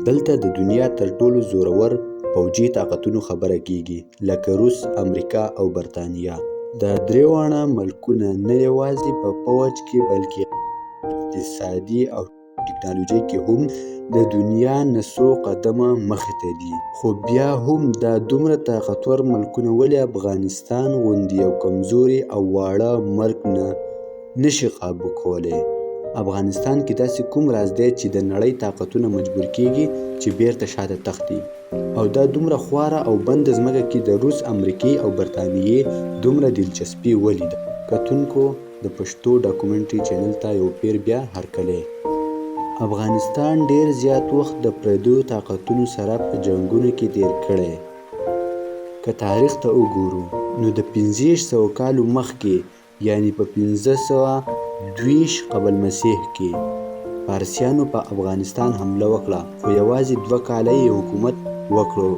دلته د دنیا تر ټولو زورور پوځي طاقتونو خبره کیږي، لکه روس، امریکا او برتانیا. دا درې واړه ملکونه نه یوازې په پوځ کې بلکې اقتصادي او ټکنالوژۍ کې هم د دنیا نه څو قدمه مخې ته دي. خو بیا هم دا دومره طاقتور ملکونه ولې افغانستان غوندې یو کمزوري او واړه ملک نشي قابو کولی؟ افغانستان کې داسې کوم راز دی چې د نړۍ طاقتونه مجبور کیږي چې بیرته شاته تښتي؟ او دا دومره خواره او بنده ځمکه کې د روس، امریکې او برتانیې دومره دلچسپي ولې ده؟ کتونکو د پښتو ډاکومنټري چینل ته یو پیر بیا هرکلی. افغانستان ډیر زیات وخت د پردیو طاقتونو سره په جنګونو کې تیر کړی. که تاریخ ته وګورو نو د 1500 کالو مخکې، یعنی په 1522 قبل مسیح کې فارسیانو په افغانستان حمله وکړه، خو یوازې 2 کاله یې حکومت وکړو.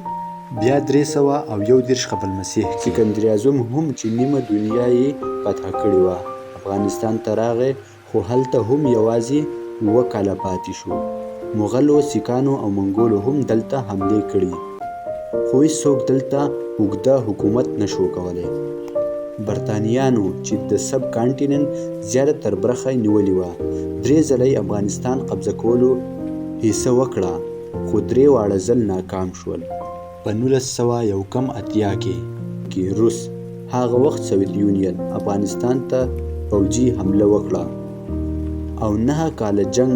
بیا 321 قبل مسیح کې سکندر اعظم هم چې نیمه دنیا یې فتح کړې وه افغانستان ته راغی، خو هلته هم یوازې 2 کاله پاتې شو. مغلو، سیکانو او منګولو هم دلته حملې کړي، خو هیڅوک دلته اوږده حکومت نشو کولی. برتانیانو چې د سب کانټیننټ زیاتره برخه نیولې وه، 3 ځله افغانستان قبضه کولو هڅه وکړه، خو 3 واړه ځل ناکام شول. په 1981 کې روس، هغه وخت سوویت یونین، افغانستان ته پوځي حمله وکړه او 9 کاله جنگ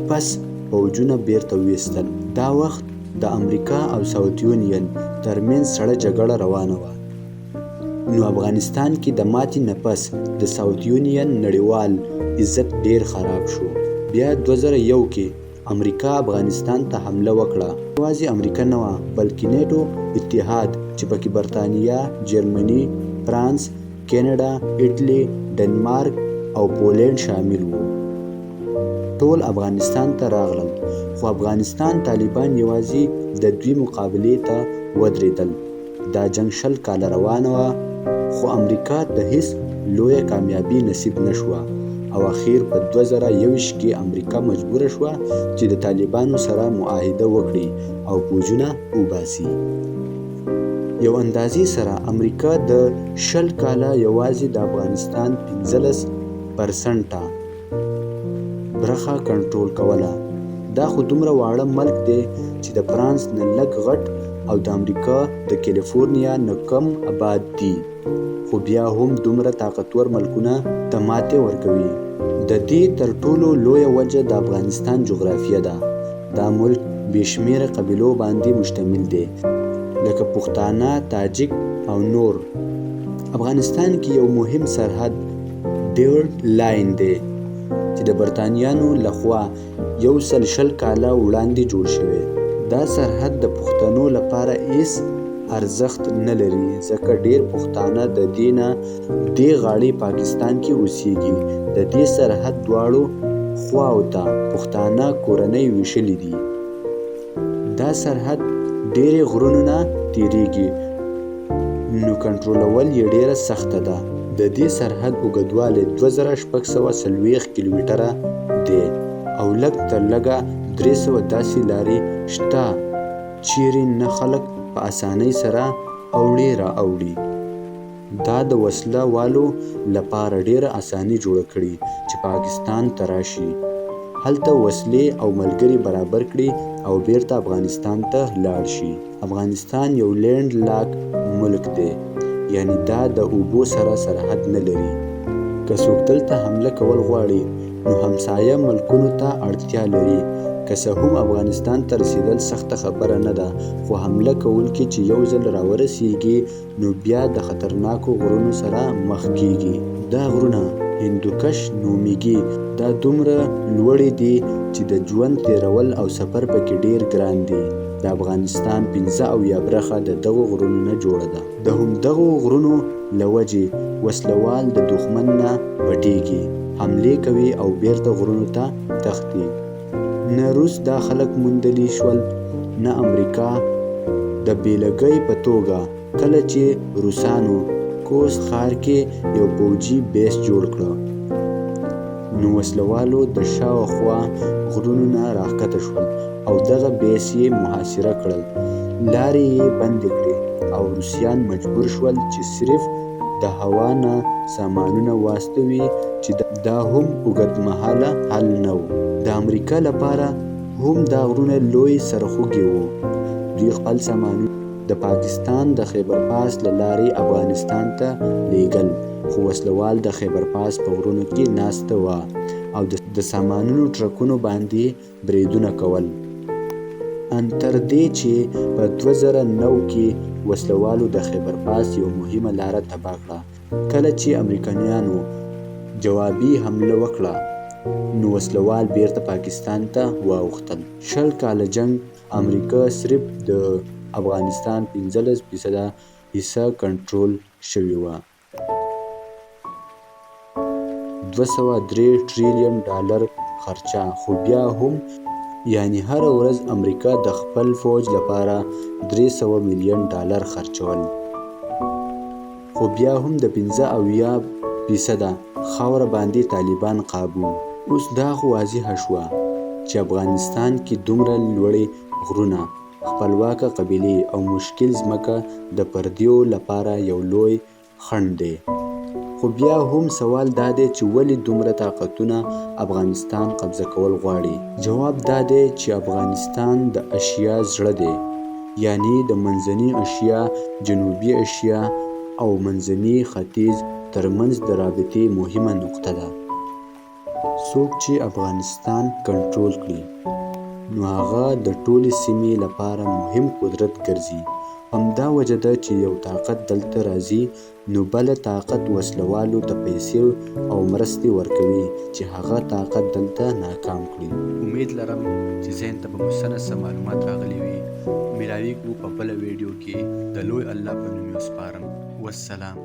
پس پوځونه بیرته ویستل. دا وخت د امریکا او سوویت یونین ترمنځ سړه جګړه روانه وه. نو افغانستان کې د ماتې نه پس د سوویت یونین نړیوال عزت ډیر خراب شو. بیا 2001 کې امریکا افغانستان ته حمله وکړه. یوازې امریکا نه وه، بلکې نیټو اتحاد چې پکې برتانیا، جرمني، فرانس، کینیډا، ایټلی، ډنمارک او پولینډ شامل وو. ټول افغانستان ته راغلل، خو افغانستان طالبان یوازې د دوی مقابلې ته ودرېدل. دا جنگ 20 کاله روانه وه، خو امریکا ته هیڅ لویه کامیابي نصیب نشوه او اخیر په 2021 کې امریکا مجبوره شوه چې د طالبانو سره معاهده وکړي او پوځونه وباسي. یو اندازې سره امریکا د 20 کاله یوازې د افغانستان 15% برخه کنټرول کوله. دا خو دومره واړه ملک دی چې د فرانس نه لږ غټ او د امریکا د کیلیفورنیا نه کم آباد دي، خو بیا هم دومره طاقتور ملکونه ته ماتې ورکوي. د دې تر ټولو لویه وجه د افغانستان جغرافیه ده. دا ملک بې شمېره قبیلو باندې مشتمل دی، لکه پښتانه، تاجک او نور. افغانستان کې یو مهم سرحد ډیورډ لاین دی چې د برتانیانو لخوا 120 کاله وړاندې جوړ شوی. دا سرحد د پښتنو لپاره هیڅ ارزښت نه لري، ځکه ډیر پښتانه د دې نه دې غاړې پاکستان کې اوسېږي. د دې سرحد دواړو خواو ته پښتانه کورنۍ ویشلې دي. دا سرحد ډیرې غرونو نه تیریږي، نو کنټرولول یې ډیره سخته ده. د دې سرحد اوږدوالی 2640 کیلومتره دی او لږ تر لږه 300 داسې لارې شته چیرې نه خلک په اسانۍ سره اوړي را اوړي. دا د وسله والو لپاره ډیره اساني جوړه کړي چې پاکستان ته راشي، هلته وسلې او ملګري برابر کړي او بیرته افغانستان ته لاړ شي. افغانستان یو لینډ لاک ملک دی، یعنی دا د اوبو سره سرحد نه لري. که څوک دلته حمله کول غواړي نو همسایه ملکونو ته اړتیا لري. که څه هم افغانستان ته رسیدل سخته خبره نه ده، خو حمله کوونکي چې یو ځل راورسیږي نو بیا د خطرناکو غرونو سره مخ کیږي. دا غرونه هندوکش نومیږي. دا دومره لوړې دي چې د ژوند تیرول او سفر پکې ډیر ګران دي. د افغانستان 15 برخه د دغو غرونو نه جوړه ده. د همدغو غرونو له وجې وسلوال د دښمن نه پټیږي، حملې کوي او بیرته غرونو ته تښتي. نه روس دا خلک موندلی شول، نه امریکا. د بیلګې په توګه کله چې روسانو کوست ښار کې یو پوځي بیس جوړ کړ، نو وسلوالو د شاوخوا غرونو نه راښکته شول او دغه بیس یې محاصره کړل. لارې یې بندې کړې او روسیان مجبور شول چې صرف د هوا نه سامانونه واستوي، چې دا هم اوږدمهاله حل نه و. د امریکا لپاره هم دا غرونه لوی سرخوږي وو. دوی خپل سامانونه د پاکستان د خیبر پاس له لارې افغانستان ته لیږل، خو وسلوال د خیبر پاس په غرونو کې ناسته وه او د سامانونو ټرکونو باندې بریدونه کول. ان تر دې چې په 2009 کې وسلوالو د خیبر پاس یو مهمه لاره تباه کړه. کله چې امریکایانو جوابي حمله وکړه نو وسلوال بیرته پاکستان ته واوښتل. 20 کاله جنگ امریکا صرف د افغانستان 15% حصه کنټرول شوې وه. $203 ټریلیون خرچه، خو بیا هم یعنی هر ورځ امریکا د خپل فوج لپاره $300 میلیون خرچول، خو بیا هم د 85% خاوره باندې طالبان قابو. اوس دا خو واضحه شوه چې افغانستان کې دومره لوړې غرونه، خپلواکه قبیلې او مشکل ځمکه د پردیو لپاره یو لوی خنډ دی. خو بیا هم سوال دا دی چې ولې دومره طاقتونه افغانستان قبضه کول غواړي؟ جواب دا دی چې افغانستان د اشیا زړه دی، یعنی د منځنۍ اشیا، جنوبي اشیا او منځني ختیځ ترمنځ د رابطې مهمه نقطه ده. څوک چې افغانستان کنټرول کړي نو هغه د ټولې سیمې لپاره مهم قدرت ګرځي. همدا وجه ده چې یو طاقت دلته راځي نو بل طاقت وسلوالو ته پیسې او مرستې ورکوي چې هغه طاقت دلته ناکام کړي. امید لرم چې ذهن ته به مستند معلومات راغلي وي. ملاویږو په بله ویډیو کې. د لوی الله په نوم یې وسپارم. والسلام.